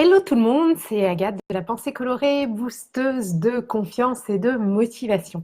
Hello tout le monde, c'est Agathe de la Pensée Colorée, boosteuse de confiance et de motivation.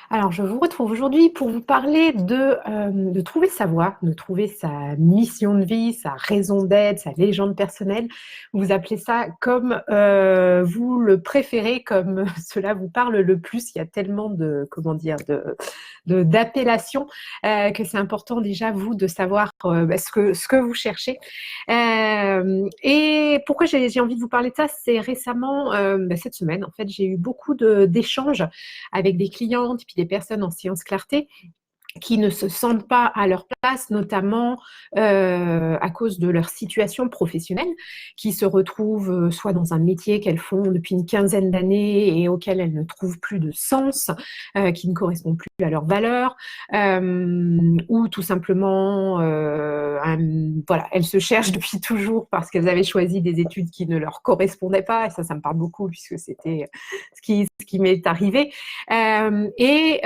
Alors, je vous retrouve aujourd'hui pour vous parler de trouver sa voie, de trouver sa mission de vie, sa raison d'être, sa légende personnelle. Vous appelez ça comme vous le préférez, comme cela vous parle le plus. Il y a tellement de, comment dire, d'appellations que c'est important déjà, vous, de savoir ce que vous cherchez. Et pourquoi j'ai envie de vous parler de ça, c'est récemment, cette semaine, en fait, j'ai eu beaucoup d'échanges avec des clientes, puis des personnes en séance clarté qui ne se sentent pas à leur place, notamment à cause de leur situation professionnelle, qui se retrouvent soit dans un métier qu'elles font depuis une quinzaine d'années et auquel elles ne trouvent plus de sens, qui ne correspond plus à leurs valeurs, ou tout simplement, voilà, elles se cherchent depuis toujours parce qu'elles avaient choisi des études qui ne leur correspondaient pas, et ça me parle beaucoup puisque c'était ce qui m'est arrivé. J'ai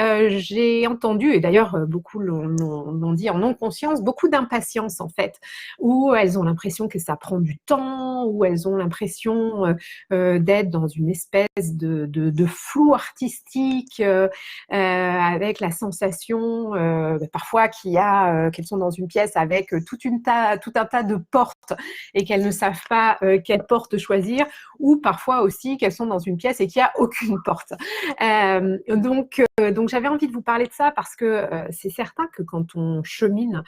entendu, et d'ailleurs beaucoup l'ont dit en non-conscience, beaucoup d'impatience en fait, où elles ont l'impression que ça prend du temps, où elles ont l'impression d'être dans une espèce de flou artistique, avec la sensation parfois qu'elles sont dans une pièce avec tout un tas de portes et qu'elles ne savent pas quelle porte choisir, ou parfois aussi qu'elles sont dans une pièce et qu'il n'y a aucune porte. Donc j'avais envie de vous parler de ça parce que c'est certain que quand on chemine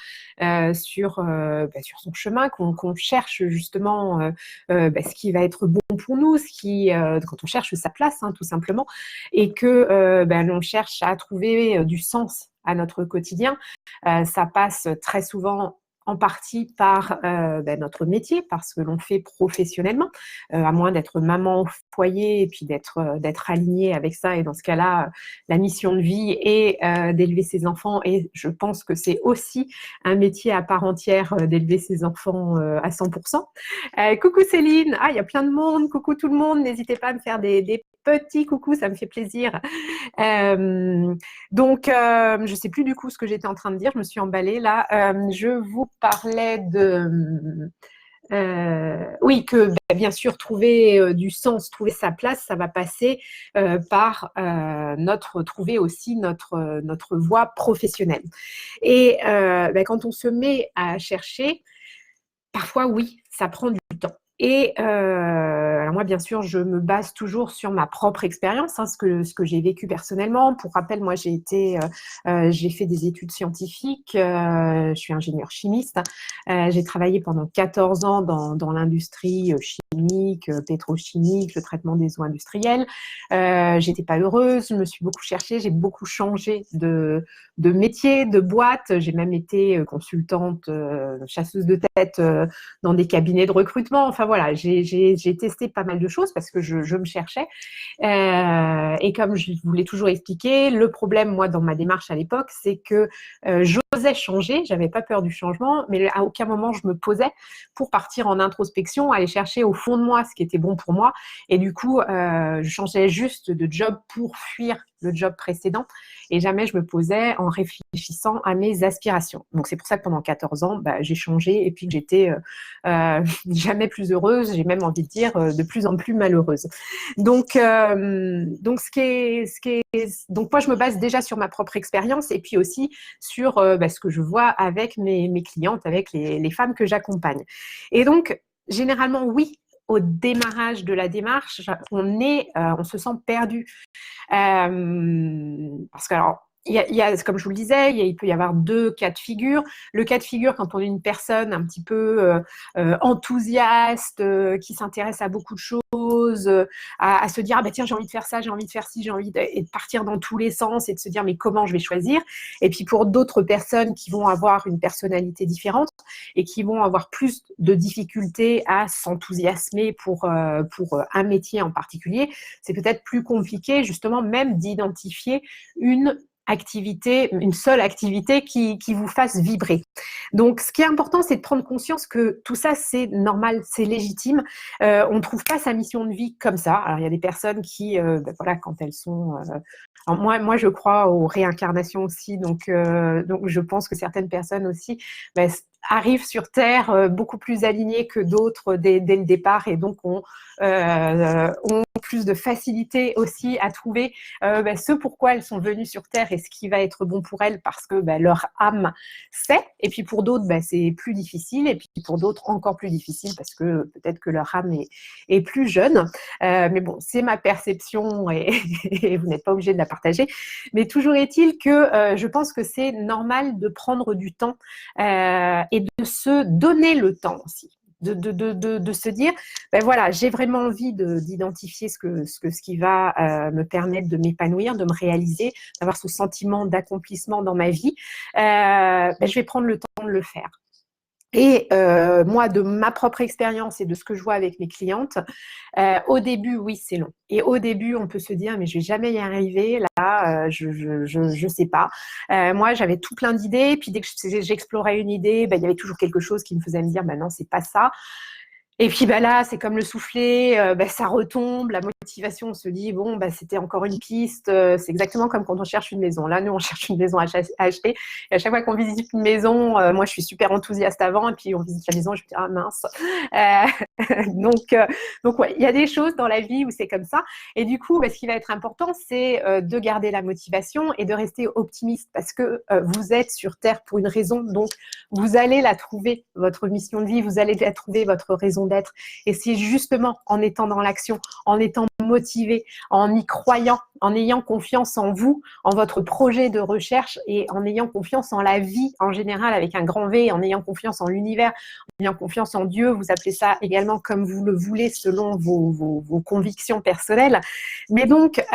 sur son chemin, qu'on cherche justement ce qui va être bon pour nous, quand on cherche sa place, hein, tout simplement, et que l'on cherche à trouver du sens à notre quotidien, ça passe très souvent en partie par notre métier, par ce que l'on fait professionnellement, à moins d'être maman au foyer et puis d'être alignée avec ça. Et dans ce cas-là, la mission de vie est d'élever ses enfants. Et je pense que c'est aussi un métier à part entière d'élever ses enfants à 100%. Coucou Céline, il y a plein de monde, coucou tout le monde, n'hésitez pas à me faire des petits coucous, ça me fait plaisir. Je ne sais plus du coup ce que j'étais en train de dire, je me suis emballée là. Je vous parlais oui, que bien sûr, trouver du sens, trouver sa place, ça va passer par trouver aussi notre voie professionnelle. Et quand on se met à chercher, parfois, oui, ça prend du temps. Et alors moi, bien sûr, je me base toujours sur ma propre expérience, hein, ce que j'ai vécu personnellement. Pour rappel, moi, j'ai fait des études scientifiques, je suis ingénieure chimiste. J'ai travaillé pendant 14 ans dans l'industrie chimique, pétrochimique, le traitement des eaux industrielles. J'étais pas heureuse, je me suis beaucoup cherchée, j'ai beaucoup changé de métier, de boîte. J'ai même été consultante, chasseuse de tête dans des cabinets de recrutement. Enfin voilà, j'ai testé pas mal de choses parce que je me cherchais. Et comme je vous l'ai toujours expliqué, le problème, moi, dans ma démarche à l'époque, c'est que j'osais changer, j'avais pas peur du changement, mais à aucun moment je me posais pour partir en introspection, aller chercher au fond de moi ce qui était bon pour moi. Et du coup, je changeais juste de job pour fuir le job précédent et jamais je me posais en réfléchissant à mes aspirations. Donc c'est pour ça que pendant 14 ans, j'ai changé et puis que j'étais jamais plus heureuse, j'ai même envie de dire de plus en plus malheureuse. Donc moi je me base déjà sur ma propre expérience et puis aussi sur ce que je vois avec mes clientes, avec les femmes que j'accompagne. Et donc généralement oui, au démarrage de la démarche, on se sent perdu. Parce que alors, comme je vous le disais, il peut y avoir deux cas de figure. Le cas de figure quand on est une personne un petit peu enthousiaste, qui s'intéresse à beaucoup de choses, à se dire tiens, j'ai envie de faire ça, j'ai envie de faire ci, j'ai envie de partir dans tous les sens et de se dire mais comment je vais choisir. Et puis pour d'autres personnes qui vont avoir une personnalité différente et qui vont avoir plus de difficultés à s'enthousiasmer pour un métier en particulier, c'est peut-être plus compliqué justement même d'identifier une activité, une seule activité qui vous fasse vibrer. Donc, ce qui est important, c'est de prendre conscience que tout ça, c'est normal, c'est légitime. On ne trouve pas sa mission de vie comme ça. Alors, il y a des personnes qui, voilà, quand elles sont… alors moi, je crois aux réincarnations aussi, donc je pense que certaines personnes aussi arrivent sur Terre beaucoup plus alignées que d'autres dès le départ et donc ont plus de facilité aussi à trouver ce pourquoi elles sont venues sur Terre et ce qui va être bon pour elles parce que leur âme sait. Et puis pour d'autres, c'est plus difficile. Et puis pour d'autres, encore plus difficile parce que peut-être que leur âme est plus jeune. Mais bon, c'est ma perception et vous n'êtes pas obligé de la partager. Mais toujours est-il que je pense que c'est normal de prendre du temps et de se donner le temps aussi. De se dire, voilà, j'ai vraiment envie d'identifier ce qui va me permettre de m'épanouir, de me réaliser, d'avoir ce sentiment d'accomplissement dans ma vie. Je vais prendre le temps de le faire. Et moi, de ma propre expérience et de ce que je vois avec mes clientes, au début, oui, c'est long. Et au début, on peut se dire, mais je vais jamais y arriver. Là, je sais pas. Moi, j'avais tout plein d'idées. Puis dès que j'explorais une idée, il y avait toujours quelque chose qui me faisait me dire, non, c'est pas ça. Et puis là, c'est comme le soufflet, ça retombe, la motivation, on se dit, bon, c'était encore une piste. C'est exactement comme quand on cherche une maison. Là, nous, on cherche une maison à acheter. Et à chaque fois qu'on visite une maison, moi, je suis super enthousiaste avant. Et puis, on visite la maison, je me dis, ah mince. Donc ouais, il y a des choses dans la vie où c'est comme ça. Et du coup, ce qui va être important, c'est de garder la motivation et de rester optimiste parce que vous êtes sur Terre pour une raison. Donc, vous allez la trouver, votre mission de vie, vous allez la trouver, votre raison d'être. Et c'est justement en étant dans l'action, en étant motivé, en y croyant, en ayant confiance en vous, en votre projet de recherche et en ayant confiance en la vie en général avec un grand V, en ayant confiance en l'univers, en ayant confiance en Dieu, vous appelez ça également comme vous le voulez selon vos convictions personnelles. Mais donc,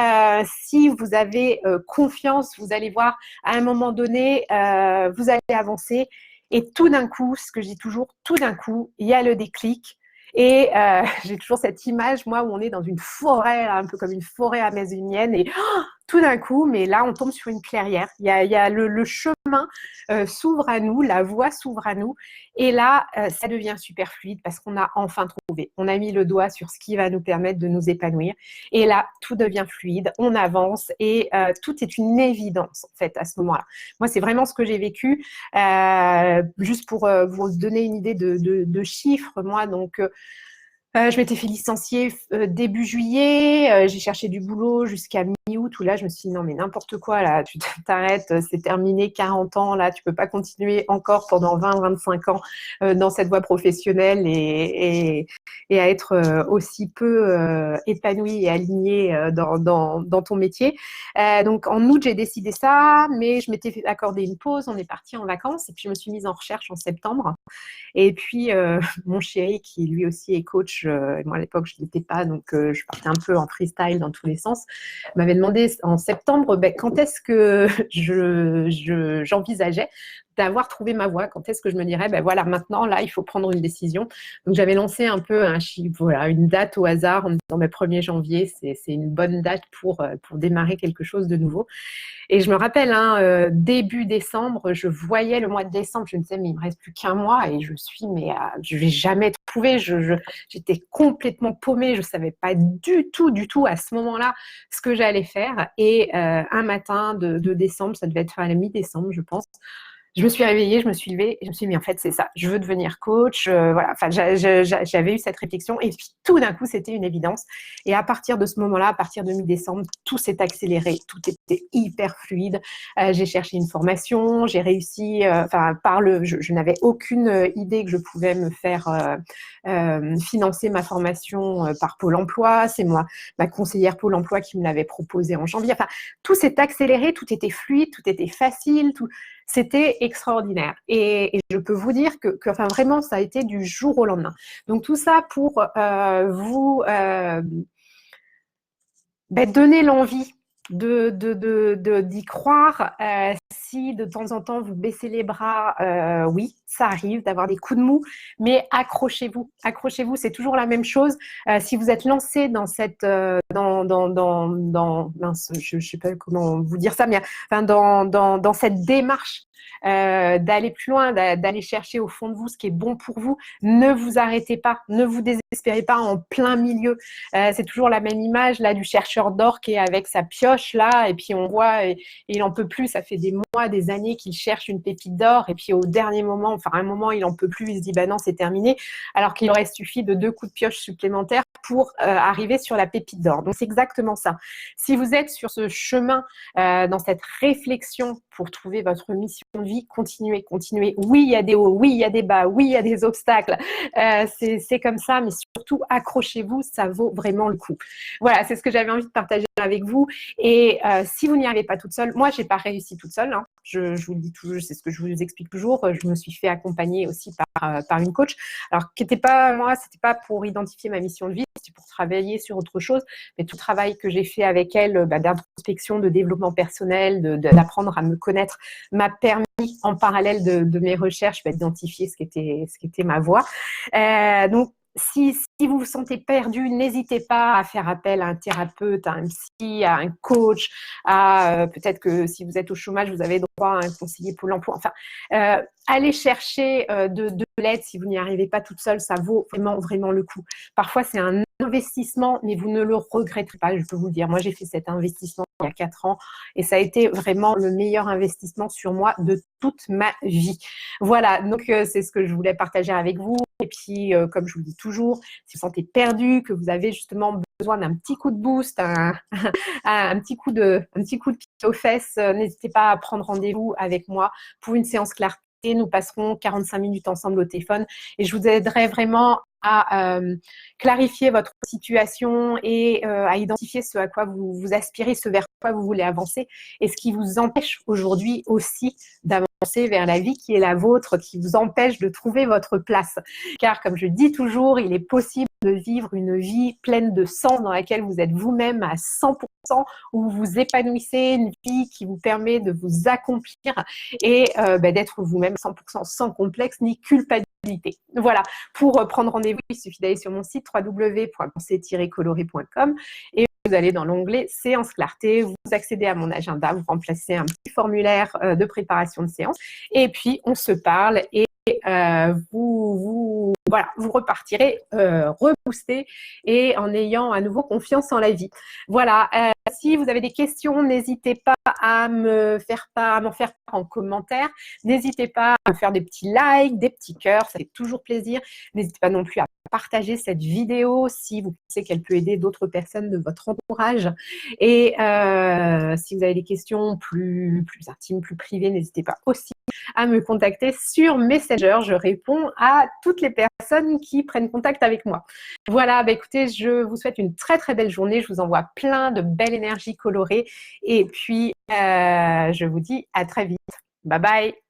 si vous avez confiance, vous allez voir à un moment donné, vous allez avancer. Et tout d'un coup, ce que je dis toujours, tout d'un coup, il y a le déclic. Et j'ai toujours cette image, moi, où on est dans une forêt, un peu comme une forêt amazonienne, et tout d'un coup, mais là, on tombe sur une clairière. Il y a le chemin s'ouvre à nous, la voie s'ouvre à nous, et là, ça devient super fluide parce qu'on a enfin trouvé. On a mis le doigt sur ce qui va nous permettre de nous épanouir, et là, tout devient fluide, on avance, et tout est une évidence, en fait, à ce moment-là. Moi, c'est vraiment ce que j'ai vécu. Juste pour vous donner une idée de chiffres, moi, donc… je m'étais fait licencier début juillet, j'ai cherché du boulot jusqu'à mi-août où là je me suis dit non mais n'importe quoi là, tu t'arrêtes, c'est terminé, 40 ans là, tu peux pas continuer encore pendant 20-25 ans dans cette voie professionnelle et à être aussi peu épanoui et aligné dans ton métier. Donc en août j'ai décidé ça, mais je m'étais fait accorder une pause, on est parti en vacances et puis je me suis mise en recherche en septembre. Et puis, mon chéri, qui lui aussi est coach, moi à l'époque, je ne l'étais pas, donc je partais un peu en freestyle dans tous les sens, m'avait demandé en septembre quand est-ce que j'envisageais d'avoir trouvé ma voie, quand est-ce que je me dirais, voilà, maintenant, là, il faut prendre une décision. Donc, j'avais lancé un peu une date au hasard en me disant, 1er janvier, c'est une bonne date pour démarrer quelque chose de nouveau. Et je me rappelle, début décembre, je voyais le mois de décembre, je me disais, mais il me reste plus qu'un mois et je vais jamais trouver. J'étais complètement paumée, je savais pas du tout à ce moment-là ce que j'allais faire. Et un matin de décembre, ça devait être à la mi-décembre, je pense. Je me suis réveillée, je me suis levée et je me suis dit, mais en fait, c'est ça, je veux devenir coach. Voilà, enfin, j'avais eu cette réflexion et puis tout d'un coup, c'était une évidence. Et à partir de ce moment-là, à partir de mi-décembre, tout s'est accéléré, tout était hyper fluide. J'ai cherché une formation, j'ai réussi, je n'avais aucune idée que je pouvais me faire financer ma formation par Pôle emploi. C'est moi, ma conseillère Pôle emploi qui me l'avait proposé en janvier. Enfin, tout s'est accéléré, tout était fluide, tout était facile, c'était extraordinaire. Et je peux vous dire que vraiment, ça a été du jour au lendemain. Donc, tout ça pour vous donner l'envie d'y croire si de temps en temps vous baissez les bras, oui, ça arrive d'avoir des coups de mou, mais accrochez-vous. Accrochez-vous, c'est toujours la même chose. Si vous êtes lancé dans cette, mince, je sais pas comment vous dire ça, mais enfin, dans cette démarche d'aller plus loin, d'aller chercher au fond de vous ce qui est bon pour vous, ne vous arrêtez pas, ne vous désespérez pas en plein milieu. C'est toujours la même image là du chercheur d'or qui est avec sa pioche là, et puis on voit, il en peut plus, ça fait des mois, des années qu'il cherche une pépite d'or, et puis au dernier moment, enfin à un moment, il en peut plus, il se dit bah non, c'est terminé, alors qu'il aurait suffi de 2 coups de pioche supplémentaires pour arriver sur la pépite d'or. Donc c'est exactement ça. Si vous êtes sur ce chemin, dans cette réflexion pour trouver votre mission de vie, continuez, continuez. Oui, il y a des hauts, oui, il y a des bas, oui, il y a des obstacles. C'est comme ça, mais surtout accrochez-vous, ça vaut vraiment le coup. Voilà, c'est ce que j'avais envie de partager avec vous. Et si vous n'y arrivez pas toute seule, moi, j'ai pas réussi toute seule. Hein. Je vous le dis toujours, c'est ce que je vous explique toujours. Je me suis fait accompagner aussi par une coach. Alors, qui n'était pas moi, c'était pas pour identifier ma mission de vie, c'était pour travailler sur autre chose. Mais tout le travail que j'ai fait avec elle, d'introspection, de développement personnel, d'apprendre à me connaître, m'a permis en parallèle de mes recherches d'identifier ce qui était ma voie. Donc, si vous vous sentez perdu, n'hésitez pas à faire appel à un thérapeute, à un psy, à un coach, peut-être que si vous êtes au chômage, vous avez droit à un conseiller Pôle emploi. Enfin, allez chercher de l'aide si vous n'y arrivez pas toute seule, ça vaut vraiment, vraiment le coup. Parfois, c'est un investissement, mais vous ne le regretterez pas, je peux vous le dire. Moi, j'ai fait cet investissement il y a 4 ans et ça a été vraiment le meilleur investissement sur moi de toute ma vie. Voilà, donc c'est ce que je voulais partager avec vous. Et puis, comme je vous le dis toujours, si vous sentez perdu, que vous avez justement besoin d'un petit coup de boost, un petit coup de pied aux fesses, n'hésitez pas à prendre rendez-vous avec moi pour une séance clarté. Nous passerons 45 minutes ensemble au téléphone et je vous aiderai vraiment à clarifier votre situation et à identifier ce à quoi vous aspirez, ce vers quoi vous voulez avancer et ce qui vous empêche aujourd'hui aussi d'avancer vers la vie qui est la vôtre, qui vous empêche de trouver votre place. Car comme je dis toujours, il est possible de vivre une vie pleine de sens dans laquelle vous êtes vous-même à 100%, où vous vous épanouissez, une vie qui vous permet de vous accomplir et d'être vous-même 100% sans complexe ni culpabilité. Voilà, pour prendre rendez-vous, il suffit d'aller sur mon site www.pensée-coloré.com et vous allez dans l'onglet séance clarté, vous accédez à mon agenda, vous remplacez un petit formulaire de préparation de séance et puis on se parle et vous repartirez reboosté et en ayant à nouveau confiance en la vie. Voilà. Si vous avez des questions, n'hésitez pas à m'en faire part en commentaire. N'hésitez pas à faire des petits likes, des petits cœurs, ça fait toujours plaisir. N'hésitez pas non plus à partager cette vidéo si vous pensez qu'elle peut aider d'autres personnes de votre entourage. Et si vous avez des questions plus intimes, plus privées, n'hésitez pas aussi à me contacter sur Messenger. Je réponds à toutes les personnes qui prennent contact avec moi. Voilà, écoutez, je vous souhaite une très très belle journée. Je vous envoie plein de belles énergies colorées. Et puis, je vous dis à très vite. Bye bye.